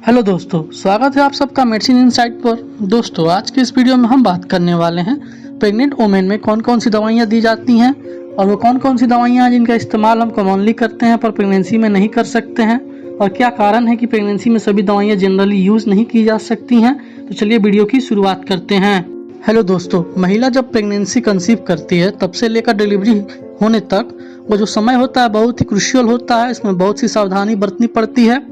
Hello दोस्तों, स्वागत है आप सबका मेडिसिन इनसाइट पर। दोस्तों, आज के इस वीडियो में हम बात करने वाले हैं प्रेग्नेंट वुमेन में कौन कौन सी दवाइयां दी जाती हैं और वो कौन कौन सी दवाइयां हैं जिनका इस्तेमाल हम कॉमनली करते हैं पर प्रेगनेंसी में नहीं कर सकते हैं, और क्या कारण है कि प्रेगनेंसी में सभी दवाइयां जनरली यूज नहीं की जा सकती हैं। तो चलिए वीडियो की शुरुआत करते हैं। हेलो दोस्तों, महिला जब प्रेगनेंसी कंसीव करती है तब से लेकर डिलीवरी होने तक वो जो समय होता है बहुत ही क्रूशियल होता है। इसमें बहुत सी सावधानी बरतनी पड़ती है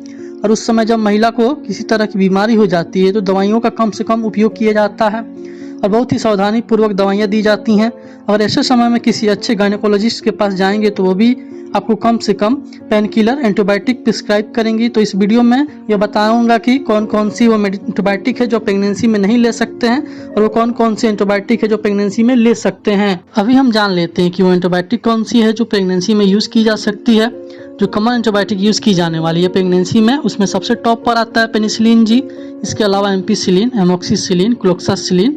और उस समय जब महिला को किसी तरह की बीमारी हो जाती है तो दवाइयों का कम से कम उपयोग किया जाता है और बहुत ही सावधानी पूर्वक दवाइयाँ दी जाती हैं। अगर ऐसे समय में किसी अच्छे गायनेकोलॉजिस्ट के पास जाएंगे तो वो भी आपको कम से कम पेन किलर एंटीबायोटिक प्रिस्क्राइब करेंगी। तो इस वीडियो में यह बताऊंगा कि कौन कौन सी वो एंटीबायोटिक है जो प्रेगनेंसी में नहीं ले सकते हैं और वो कौन कौन सी एंटीबायोटिक है जो प्रेगनेंसी में ले सकते हैं। अभी हम जान लेते हैं कि वो एंटीबायोटिक कौन सी है जो प्रेगनेंसी में यूज की जा सकती है। जो कॉमन एंटीबायोटिक यूज की जाने वाली है प्रेगनेंसी में, उसमें सबसे टॉप पर आता है पेनिसिलिन जी। इसके अलावा एम्पीसिलिन, एमोक्सिसिलिन, क्लोक्सासिलिन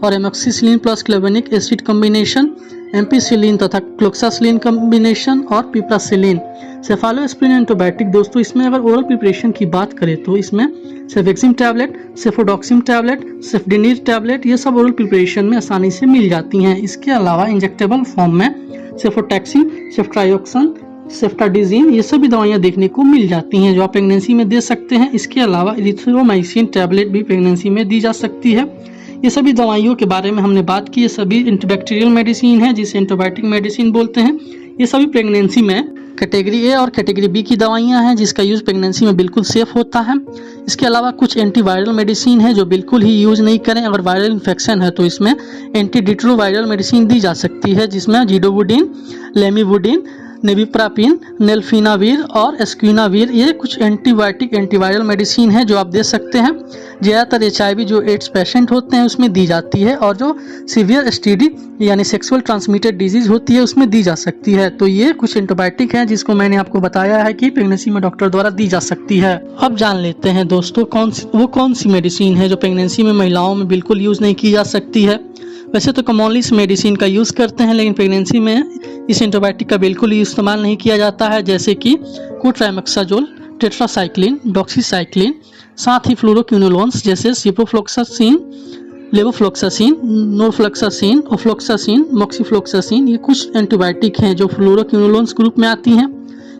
और amoxicillin plus clavulanic acid combination, ampicillin तथा क्लोक्सासिलिन कॉम्बिनेशन और पिप्रासिलिन। सेफालोस्प्रिन एंटीबायोटिक दोस्तों, इसमें अगर ओरल प्रिपरेशन की बात करें तो इसमें सेफेक्सिम टैबलेट, सेफोडॉक्सिम टैबलेट, सेफडिनिर टैबलेट ये सब ओरल प्रिपरेशन में आसानी से मिल जाती हैं। इसके अलावा इंजेक्टेबल फॉर्म में सेफोटैक्सिन, सेफ्ट्रायोक्सन, सेफ्टाडिजीन ये सभी दवाइयां देखने को मिल जाती हैं जो आप प्रेगनेंसी में दे सकते हैं। इसके अलावा इरिथ्रोमाइसिन टैबलेट भी प्रेगनेंसी में दी जा सकती है। ये सभी दवाइयों के बारे में हमने बात की। ये सभी एंटीबैक्टीरियल मेडिसिन है जिसे एंटीबायोटिक मेडिसिन बोलते हैं। ये सभी प्रेगनेंसी में कैटेगरी ए और कैटेगरी बी की दवाइयां हैं जिसका यूज प्रेगनेंसी में बिल्कुल सेफ होता है। इसके अलावा कुछ एंटीवायरल मेडिसिन है जो बिल्कुल ही यूज नहीं करें। अगर वायरल इन्फेक्शन है तो इसमें एंटीडिट्रोवायरल मेडिसिन दी जा सकती है जिसमें जीडोवुडिन, लेमिवुडिन, नेबिप्रापिन, नेल्फिनावीर और एस्क्विनावीर ये कुछ एंटीबायोटिक एंटीवायरल मेडिसिन है जो आप दे सकते हैं। ज़्यादातर HIV जो एड्स पेशेंट होते हैं उसमें दी जाती है और जो सीवियर STD यानी सेक्सुअल ट्रांसमिटेड डिजीज होती है उसमें दी जा सकती है। तो ये कुछ एंटीबायोटिक हैं जिसको मैंने आपको बताया है कि प्रेगनेंसी में डॉक्टर द्वारा दी जा सकती है। अब जान लेते हैं दोस्तों कौन सी मेडिसिन है जो प्रेगनेंसी में महिलाओं में बिल्कुल यूज़ नहीं की जा सकती है। वैसे तो कॉमनली इस मेडिसिन का यूज़ करते हैं लेकिन प्रेगनेंसी में इस एंटीबायोटिक का बिल्कुल ही इस्तेमाल नहीं किया जाता है, जैसे कि कोट्रामेक्साजोल, टेट्रासाइक्लिन, डॉक्सीसाइक्लिन, साथ ही फ्लोरोक्विनोलोन्स जैसे सिप्रोफ्लोक्सासिन, लेवोफ्लोक्सासिन, नोरफ्लोक्सासिन, ओफ्लोक्सासिन, मॉक्सीफ्लोक्सासिन ये कुछ एंटीबायोटिक हैं जो फ्लोरोक्विनोलोन्स ग्रुप में आती हैं।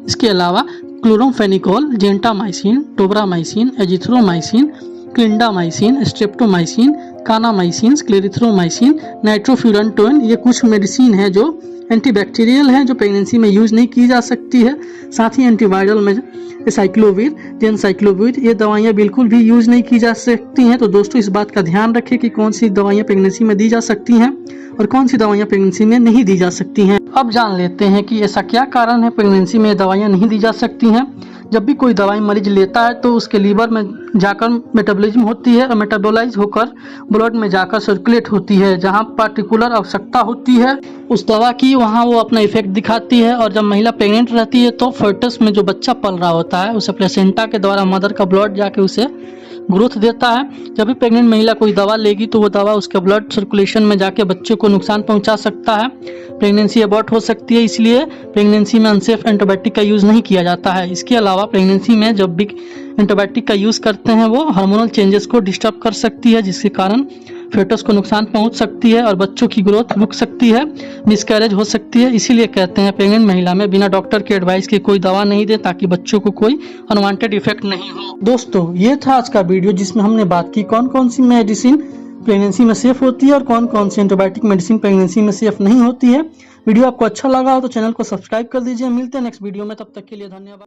इसके अलावा chloramphenicol, gentamicin, tobramycin, azithromycin, clindamycin, streptomycin, kanamycin, clarithromycin, nitrofurantoin ये कुछ मेडिसिन है जो एंटीबैक्टीरियल हैं जो प्रेगनेंसी में यूज नहीं की जा सकती है। साथ ही एंटीवायरल में साइक्लोवीर, जेनसाइक्लोवीर ये दवाइयाँ बिल्कुल भी यूज नहीं की जा सकती हैं। तो दोस्तों, इस बात का ध्यान रखें कि कौन सी दवाइयाँ प्रेगनेंसी में दी जा सकती हैं और कौन सी दवाइयाँ प्रेगनेंसी में नहीं दी जा सकती हैं। अब जान लेते हैं कि ऐसा क्या कारण है प्रेगनेंसी में दवाइयाँ नहीं दी जा सकती हैं। जब भी कोई दवाई मरीज लेता है तो उसके लीवर में जाकर मेटाबॉलिज्म होती है और मेटाबोलाइज होकर ब्लड में जाकर सर्कुलेट होती है। जहां पार्टिकुलर आवश्यकता होती है उस दवा की वहां वो अपना इफेक्ट दिखाती है। और जब महिला प्रेग्नेंट रहती है तो फर्टस में जो बच्चा पल रहा होता है उसे प्लेसेंटा के द्वारा मदर का ब्लड जाके उसे ग्रोथ देता है। जब भी प्रेग्नेंट महिला कोई दवा लेगी तो वो दवा उसके ब्लड सर्कुलेशन में जाके बच्चे को नुकसान पहुंचा सकता है, प्रेगनेंसी अबॉर्ट हो सकती है। इसलिए प्रेगनेंसी में अनसेफ एंटीबायोटिक का यूज़ नहीं किया जाता है। इसके अलावा प्रेगनेंसी में जब भी एंटीबायोटिक का यूज़ करते हैं वो हार्मोनल चेंजेस को डिस्टर्ब कर सकती है जिसके कारण फेटस को नुकसान पहुंच सकती है और बच्चों की ग्रोथ रुक सकती है, मिसकैरेज हो सकती है। इसीलिए कहते हैं प्रेग्नेंट महिला में बिना डॉक्टर के एडवाइस के कोई दवा नहीं दे ताकि बच्चों को कोई अनवांटेड इफेक्ट नहीं हो। दोस्तों, ये था आज का वीडियो जिसमें हमने बात की कौन कौन सी मेडिसिन प्रेगनेंसी में सेफ होती है और कौन कौन सी एंटीबायोटिक मेडिसिन प्रेगनेंसी में सेफ नहीं होती है। वीडियो आपको अच्छा लगा हो तो चैनल को सब्सक्राइब कर दीजिए। मिलते हैं नेक्स्ट वीडियो में, तब तक के लिए धन्यवाद।